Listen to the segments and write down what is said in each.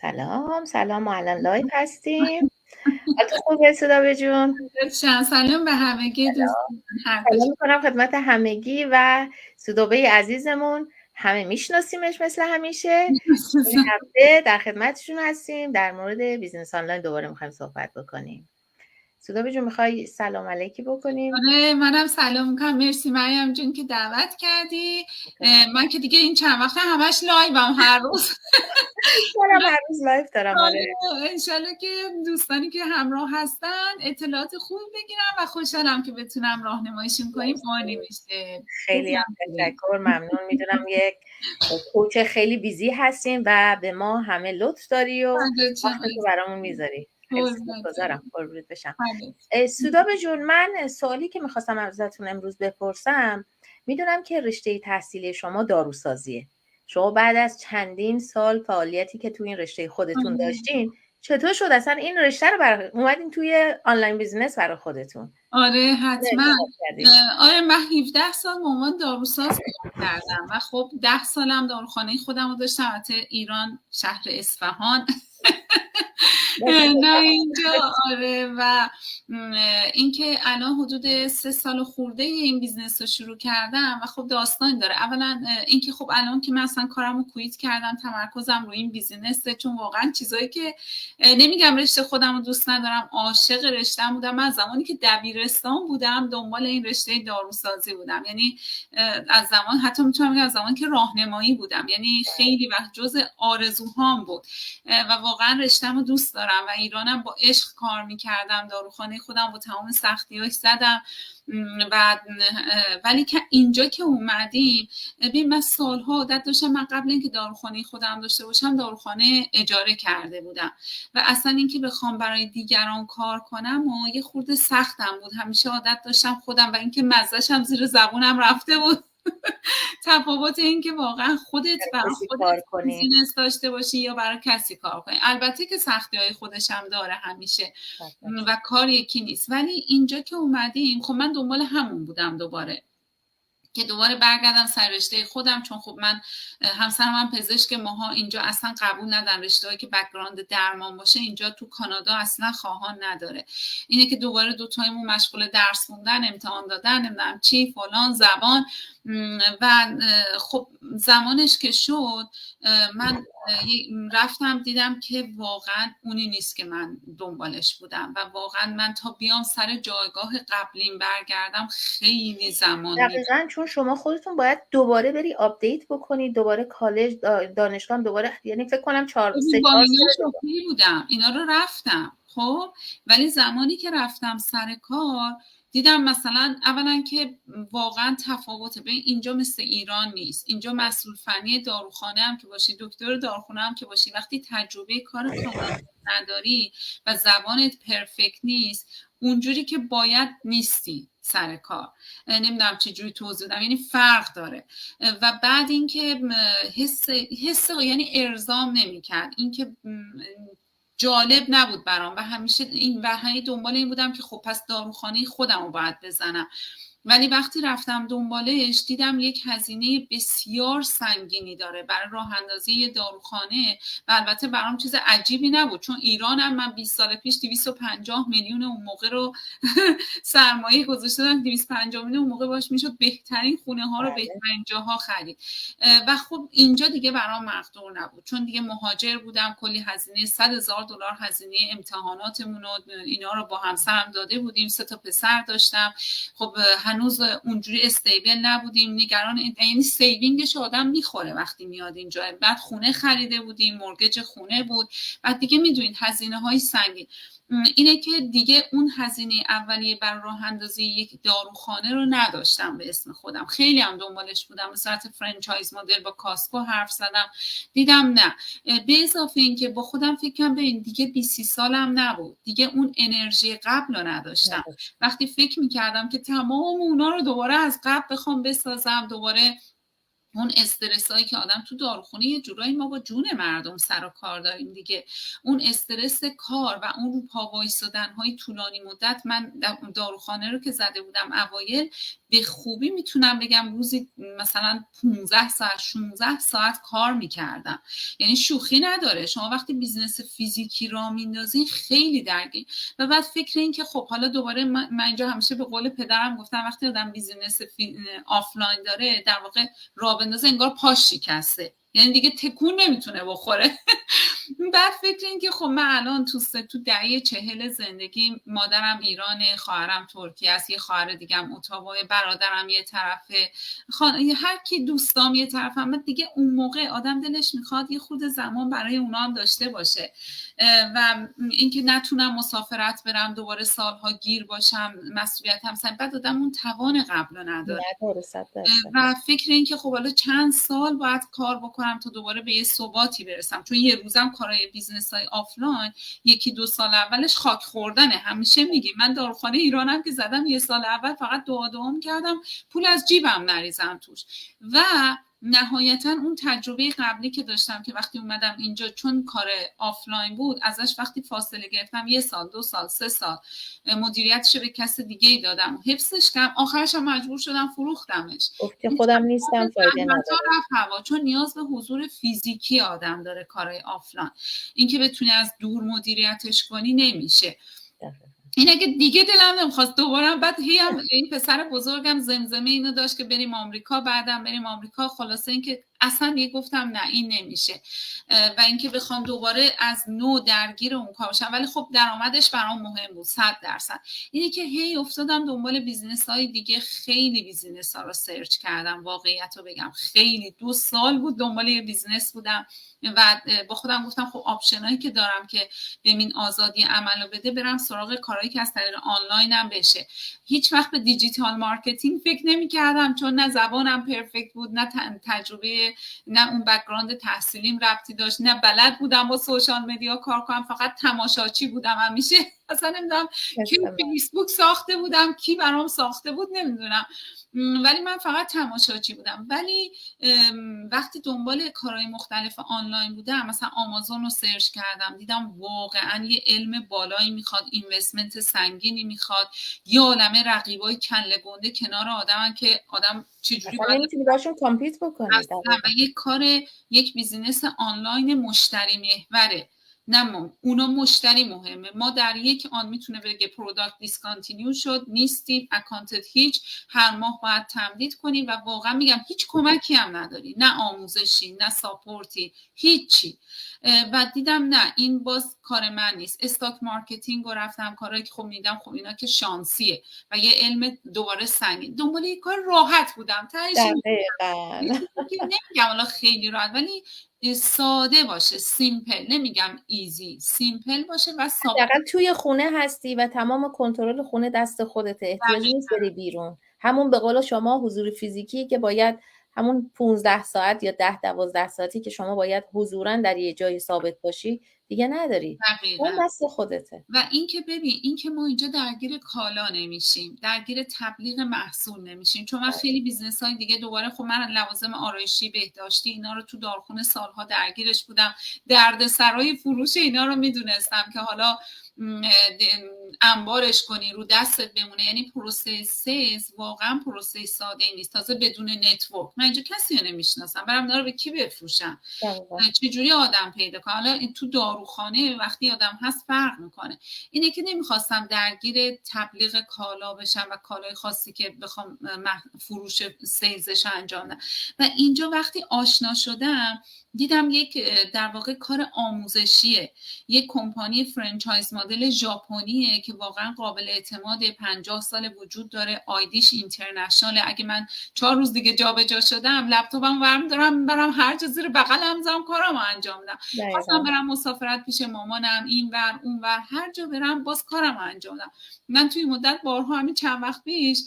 سلام سلام، ما الان لایف هستیم. حالت خوبه سودابه جون؟ سلام به همگی دوستان هر کجا سلام میکنم خدمت همگی و سودابه عزیزمون. همه میشناسیمش مثل همیشه. این هفته در خدمتشون هستیم، در مورد بیزنس آنلاین دوباره میخوایم صحبت بکنیم. سودابه جون میخوای سلام علیکی بکنیم؟ آره منم سلام میکنم. مرسی مریم جون که دعوت کردی. من که دیگه این چند وقته همش لایوم هر روز. منم هر روز لایف دارم. آره انشالله که دوستانی که همراه هستن اطلاعات خوب بگیرم و خوشحالم که بتونم راهنماییشون کنیم. عالی میشه. خیلی هم تشکر، ممنون. میدونم یک کوچ خیلی بیزی هستیم و به ما همه لطف داری و وقتتو برامون میذاری. خیلی سپاسگزارم. قربونت بشم. سودابه جون، من سوالی که میخواستم ازتون امروز بپرسم، میدونم که رشته تحصیلی شما داروسازیه. شما بعد از چندین سال فعالیتی که تو این رشته خودتون داشتین، چطور شد اصلا این رشته رو اومدین توی آنلاین بیزنس برای خودتون؟ آره حتما. آره من 17 سال به عنوان داروساز کردم و خب 10 سالم داروخانه خودم رو داشتم. البته ایران، شهر اصفهان. نه اینجا. آره و اینکه الان حدود 3 سال خورده این بیزنس رو شروع کردم و خب داستان داره. اولا اینکه خب الان که من اصلا کارمو کویت کردم، تمرکزم روی این بیزنسه، چون واقعا چیزایی که نمیگم رشته خودم رو دوست ندارم، عاشق رشته‌ام بودم. من زمانی که دبیرستان بودم دنبال این رشته داروسازی بودم، یعنی از زمان، حتی میتونم بگم از زمان که راهنمایی بودم، یعنی خیلی وقت جزء آرزوهام بود و واقعا رشته‌مو دوست دارم و ایرانم با عشق کار میکردم. داروخانه خودم با تمام سختیاش زدم و ولی که اینجا که اومدیم، ببین من سالها عادت داشتم، من قبل اینکه داروخانه خودم داشته باشم داروخانه اجاره کرده بودم و اصلا اینکه بخوام برای دیگران کار کنم و یه خورده سختم بود. همیشه عادت داشتم خودم، و اینکه مزه‌ش هم زیر زبونم رفته بود. تفاوت این که واقعا خودت برای خودت بیزینس داشته باشی یا برای کسی کار کنی. البته که سختی‌های خودش هم داره همیشه و کار یکی نیست، ولی اینجا که اومدیم خب من دنبال همون بودم دوباره، که دوباره برگردم سر رشته خودم، چون خب من همسرم هم پزشک، ماها اینجا اصلا قبول ندارن رشته‌ای که بک‌گراند درمان باشه. اینجا تو کانادا اصلا خواهان نداره. اینه که دوباره دو تایمون مشغول درس خوندن، امتحان دادن، نمیدونم چی فلان، زبان. و خب زمانش که شد من رفتم دیدم که واقعا اونی نیست که من دنبالش بودم و واقعا من تا بیام سر جایگاه قبلیم برگردم خیلی زمان دقیقاً، چون شما خودتون باید دوباره بری آپدیت بکنید، دوباره کالج، دانشگاه دوباره، یعنی فکر کنم 4 سال بودم اینا رو رفتم. خب ولی زمانی که رفتم سر کار دیدم مثلا اولا که واقعا تفاوته. ببین اینجا مثل ایران نیست. اینجا مسئول فنی داروخانه هم که باشی، دکتر داروخانه هم که باشی، وقتی تجربه کار کامل نداری و زبانت پرفکت نیست، اونجوری که باید نیستی سر کار. نمیدونم چجوری توضیح بدم، یعنی فرق داره. و بعد اینکه حس یعنی ارضام نمی‌کرد، اینکه جالب نبود برام و همیشه این وحی دنبال این بودم که خب پس داروخانه خودم رو باید بزنم. ولی وقتی رفتم دنبالش دیدم یک هزینه بسیار سنگینی داره برای راه اندازی داروخانه و البته برام چیز عجیبی نبود، چون ایرانم من 20 سال پیش 250 میلیون اون موقع رو سرمایه گذاشته بودم. 250 میلیون اون موقع باش میشد بهترین خونه ها رو بهترین جاها خرید و خب اینجا دیگه برام مقدور نبود، چون دیگه مهاجر بودم. کلی هزینه $100,000 هزینه امتحاناتمون و اینا رو با همسرم داده بودیم. 3 تا پسر داشتم. خب هنوز اونجوری استیبل نبودیم، نگران یعنی سیوینگش آدم میخوره وقتی میاد اینجا. بعد خونه خریده بودیم، مورگج خونه بود، بعد دیگه میدونید هزینه های سنگین. اینه که دیگه اون هزینه اولیه برای راه اندازی یک داروخانه رو نداشتم به اسم خودم. خیلی هم دنبالش بودم، به صورت فرانچایز مدل با کاسکو حرف زدم، دیدم نه. به اضافه این که با خودم فکر کنم ببین دیگه 20 سالم نبود، دیگه اون انرژی قبل رو نداشتم. وقتی فکر میکردم که تمام اونا رو دوباره از قبل بخوام بسازم، دوباره اون استرسایی که آدم تو داروخونه، یه جورایی ما با جون مردم سر و کار داریم دیگه، اون استرس کار و اون رو پا وایسادن های طولانی مدت. من داروخانه رو که زده بودم اوایل، به خوبی میتونم بگم روزی مثلا 15 ساعت 16 ساعت کار میکردم. یعنی شوخی نداره، شما وقتی بیزنس فیزیکی را میندازین خیلی درگیر. و بعد فکر این که خب حالا دوباره من اینجا همیشه به قول پدرم گفتم وقتی آدم بیزنس آفلاین داره، در واقع راه بندازه انگار پاش شکسته، یعنی دیگه تکون نمیتونه بخوره. بعد فکر این که خب من الان تو دهه 40 زندگی، مادرم ایرانه، خواهرم ترکیه است، یه خواهر دیگم اتاوا، برادرم یه طرفه، هر کی دوستام یه طرف. هم دیگه اون موقع آدم دلش میخواد یه خود زمان برای اونا هم داشته باشه و اینکه نتونم مسافرت برم دوباره سالها گیر باشم، مسئولیت هم بعد آدم اون توان قبل نداره. و فکر این که خب حالا چند سال باید کار بکنم تا دوباره به یه ثباتی برسم، چون یه روزم کارهای بیزنس های آفلاین 1-2 سال اولش خاک خوردنه. همیشه میگیم من داروخانه ایرانم که زدم، یه سال اول فقط دعا کردم پول از جیبم نریزم توش. و نهایتا اون تجربه قبلی که داشتم که وقتی اومدم اینجا، چون کار آفلاین بود، ازش وقتی فاصله گرفتم 1 سال 2 سال 3 سال مدیریتش به کس دیگه ای دادم، حفظش کردم، آخرش هم مجبور شدم فروختمش. گفتی خودم نیستم، فایده نداره. چون نیاز به حضور فیزیکی آدم داره کارهای آفلاین. اینکه بتونی از دور مدیریتش کنی نمیشه. این اگه دیگه دلم نمیخواست دوباره، بعد هم این پسر بزرگم زمزمه اینو داشت که بریم آمریکا، بعدم بریم آمریکا، خلاصه اینکه اصلا دیگه گفتم نه این نمیشه و اینکه بخوام دوباره از نو درگیر اون کار بشم. ولی خب درآمدش برام مهم بود 100%. اینه که هی افتادم دنبال بیزینس های دیگه، خیلی بیزینس ها رو سرچ کردم، واقعیت رو بگم خیلی 2 سال بود دنبال یه بیزینس بودم و با خودم گفتم خب آپشنایی که دارم که ببین آزادی عملو بده، برم سراغ کارهایی که از طریق آنلاین هم بشه. هیچ وقت به دیجیتال مارکتینگ فکر نمی‌کردم، چون نه زبانم پرفکت بود، نه تجربه، نه اون بک‌گراند تحصیلیم ربطی داشت، نه بلد بودم با سوشال مدیا کار کنم، فقط تماشاچی بودم همیشه. اصلا نمیدونم کی فیسبوک ساخته بودم، کی برام ساخته بود نمیدونم، ولی من فقط تماشاچی بودم. ولی وقتی دنبال کارهای مختلف آنلاین بودم، مثلا آمازون رو سرچ کردم، دیدم واقعا یه علم بالایی میخواد، اینوستمنت سنگینی میخواد، یه عالمه رقیبای کله گنده کنار آدمن که آدم چجوری باید نمیتونی باشون کامپیت بکنی. و یک بیزینس آنلاین مشتری محوره، نه اونا مشتری مهمه. ما در یک آن میتونه بگه پروداکت دیسکانتینیو شد، نیستیم، اکانتت هیچ، هر ماه باید تمدید کنی و واقعا میگم هیچ کمکی هم نداری، نه آموزشی، نه ساپورتی، هیچی. و دیدم نه این باز کار من نیست. استاک مارکتینگ رو رفتم، کارهایی که خب میدم خب اینا که شانسیه و یه علم دوباره سنگین، دنبال یه کار راحت بودم. نمیگم حالا خیلی راحت، ولی ساده باشه، سیمپل، نمیگم ایزی، سیمپل باشه و حداقل توی خونه هستی و تمام کنترل خونه دست خودته، احتیاجی نیست بری بیرون. همون به قول شما حضور فیزیکی که باید همون 15 ساعت یا 10-12 ساعتی که شما باید حضوراً در یه جایی ثابت باشی دیگه نداری. اون دست خودته. و اینکه ببین، اینکه ما اینجا درگیر کالا نمیشیم، درگیر تبلیغ محصول نمیشیم، چون من خیلی بیزنس های دیگه دوباره خب من لوازم آرایشی، بهداشتی اینا رو تو داروخونه سالها درگیرش بودم، دردسرای فروش اینا رو میدونستم که حالا انبارش کنی رو دستت بمونه. یعنی پروسه سیلز واقعا پروسه ساده نیست، تازه بدون نتورک. من اینجا کسی رو نمیشناسم، برم داره به کی بفروشم، چجوری آدم پیدا کنم. حالا تو داروخانه وقتی آدم هست فرق میکنه. اینه که نمیخواستم درگیر تبلیغ کالا بشم و کالای خاصی که بخوام فروش سیلزش انجام بدم. و اینجا وقتی آشنا شدم دیدم یک در واقع کار آموزشیه، یک کمپانی فرانچایز مدل ژاپنیه که واقعا قابل اعتماد، 50 سال وجود داره، آیدیش اینترنشنال. اگه من 4 روز دیگه جابجا شدم لپتاپم برمی‌دارم برم هر جا زیر بغلم زدم کارامو انجام بدم. خواستم برم مسافرت پیش مامانم، اینور اونور، هر جا برم باز کارامو انجام بدم. من توی مدت بارها همین چند وقت پیش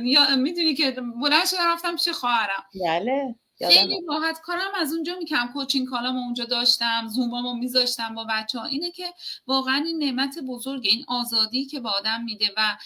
یا میدونی که بلند شدم رفتم پیش خواهرم. بله خیلی راحت کارم از اونجا میکنم، کوچینگ کالامو اونجا داشتم، زومامو میذاشتم با بچه‌ها. اینه که واقعا این نعمت بزرگه، این آزادی که به آدم میده. و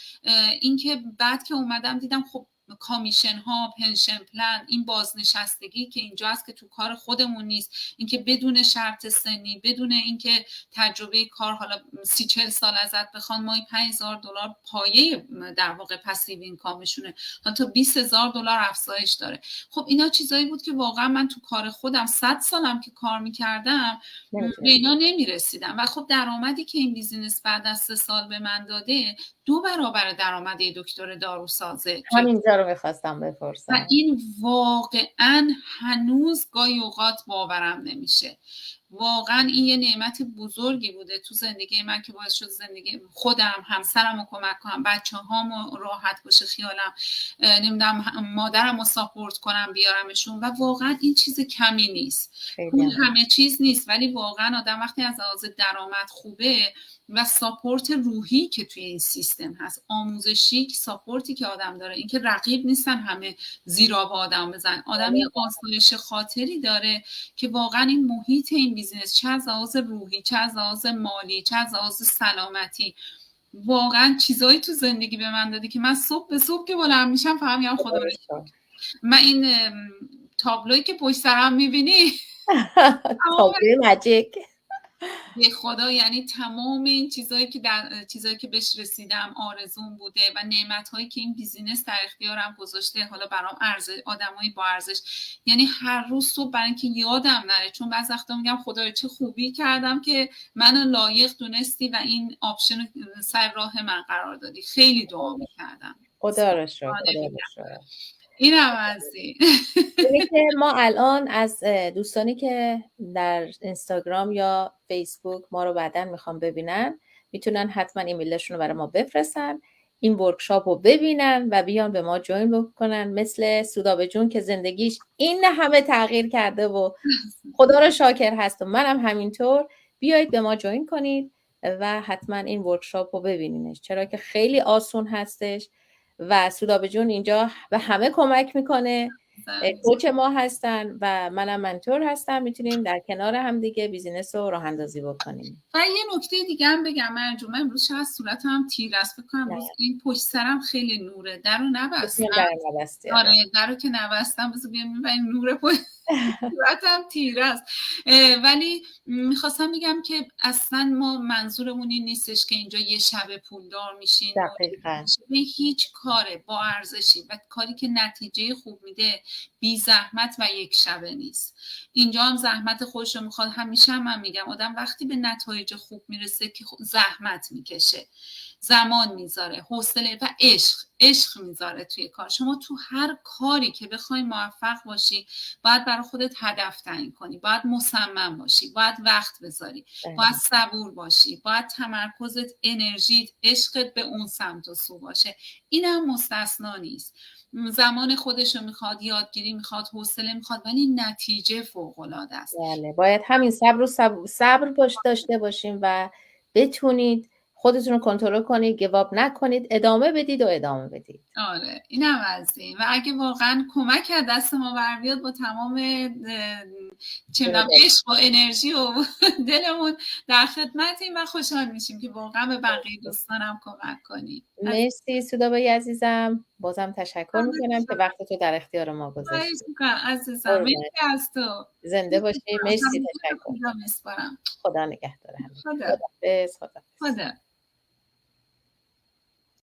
اینکه بعد که اومدم دیدم خب کامیشن ها، پنشن پلن، این بازنشستگی که اینجا هست که تو کار خودمون نیست، اینکه بدون شرط سنی، بدون اینکه تجربه کار حالا 30-40 سال ازت بخوان، ماهی $5,000 پایه در واقع پسیو اینکامشونه، تا $20,000 افزایش داره. خب اینا چیزایی بود که واقعا من تو کار خودم 100 سالم که کار میکردم به اینا نمیرسیدم. و خب درآمدی که این بیزینس بعد از 3 سال به من داده 2 برابر درآمد دکتر داروسازه. همینجا رو میخواستم بپرسم. و این واقعا هنوز گاهی اوقات باورم نمیشه. واقعا این یه نعمت بزرگی بوده تو زندگی من که باعث شد زندگی خودم، همسرم رو کمک کنم، بچه هامو راحت باشه خیالم، نمیدونم مادرم رو ساپورت کنم بیارمشون. و واقعا این چیز کمی نیست، اون همه چیز نیست، ولی واقعا آدم وقتی از لحاظ درآمد خوبه و ساپورت روحی که توی این سیستم هست، آموزشی، ساپورتی که آدم داره، اینکه رقیب نیستن همه زیرا با آدم بزن، آدم یه آسایش خاطری داره که واقعا این محیط این بیزینس، چه از لحاظ روحی، چه از لحاظ مالی، چه از لحاظ سلامتی، واقعا چیزایی تو زندگی به من دادی که من صبح به صبح که بلند میشم فقط میگم خدا رو شکر. من این تابلویی که پشت سرم میبینی تابلوی ماجیک به خدا، یعنی تمام این چیزایی که بهش رسیدم آرزوم بوده و نعمت‌هایی که این بیزینس در اختیارم گذاشته، حالا برام آدمایی با ارزش، یعنی هر روز صبح برای اینکه یادم نره، چون بعضی وقتا میگم خدایا چه خوبی کردم که منو لایق دونستی و این آپشن سر راه من قرار دادی. خیلی دعا می‌کردم. خدا رو شکر. این هم هستی. که ما الان از دوستانی که در اینستاگرام یا فیسبوک ما رو بعداً میخوام ببینن، میتونن حتما ایمیلشون رو برای ما بفرستن، این ورکشاپ رو ببینن و بیان به ما جوین بکنن، مثل سودابه جون که زندگیش این همه تغییر کرده و خدا رو شاکر هست و منم همینطور. بیایید به ما جوین کنید و حتما این ورکشاپ رو ببینینش، چرا که خیلی آسون هستش و سودابه جون اینجا به همه کمک میکنه. کوچ ما هستن و منم منتور هستم، میتونیم در کنار هم دیگه بیزینس رو راه اندازی بکنیم. و یه نکته دیگه هم بگم، من امروز شاید صورتم تیر است، فکر کنم این پشت سرم خیلی نوره، درو نبستم. آره درو که نبستم، بذار بیام ببینم نور پشت صورتم تیر است. ولی میخواستم بگم که اصلا ما منظورمون این نیستش که اینجا یه شب پولدار میشین. دقیقاً. هیچ کاره با ارزشی و کاری که نتیجه خوب میده بی زحمت و یک شبه نیست. اینجا هم زحمت خودش رو میخواد. همیشه من میگم آدم وقتی به نتایج خوب میرسه که زحمت میکشه، زمان میذاره، حوصله و عشق میذاره توی کار. شما تو هر کاری که بخوای موفق باشی باید برای خودت هدف تعیین کنی، باید مصمم باشی، باید وقت بذاری، باید صبور باشی، باید تمرکزت، انرژیت، عشقت به اون سمت و سو باشه. اینم مستثنا نیست. زمان خودشو میخواد، یادگیری میخواد، حوصله میخواد، ولی نتیجه فوق‌العاده است. بله، باید همین صبر داشته باشیم و بتونید خودتون رو کنترل کنید، گیواب نکنید، ادامه بدید. آره اینم از این. و اگه واقعا کمک از دست ما بر بیاد با تمام عشق و انرژی و دلمون در خدمتیم و خوشحال میشیم که واقعا به بقیه دوستانم کمک کنید. مرسی سودابه عزیزم، بازم تشکر میکنم که وقت تو در اختیار ما گذاشتی. عزیزم مرسی از تو. زنده باشی. مرسی، تشکر. خدا نگهدار. خدا.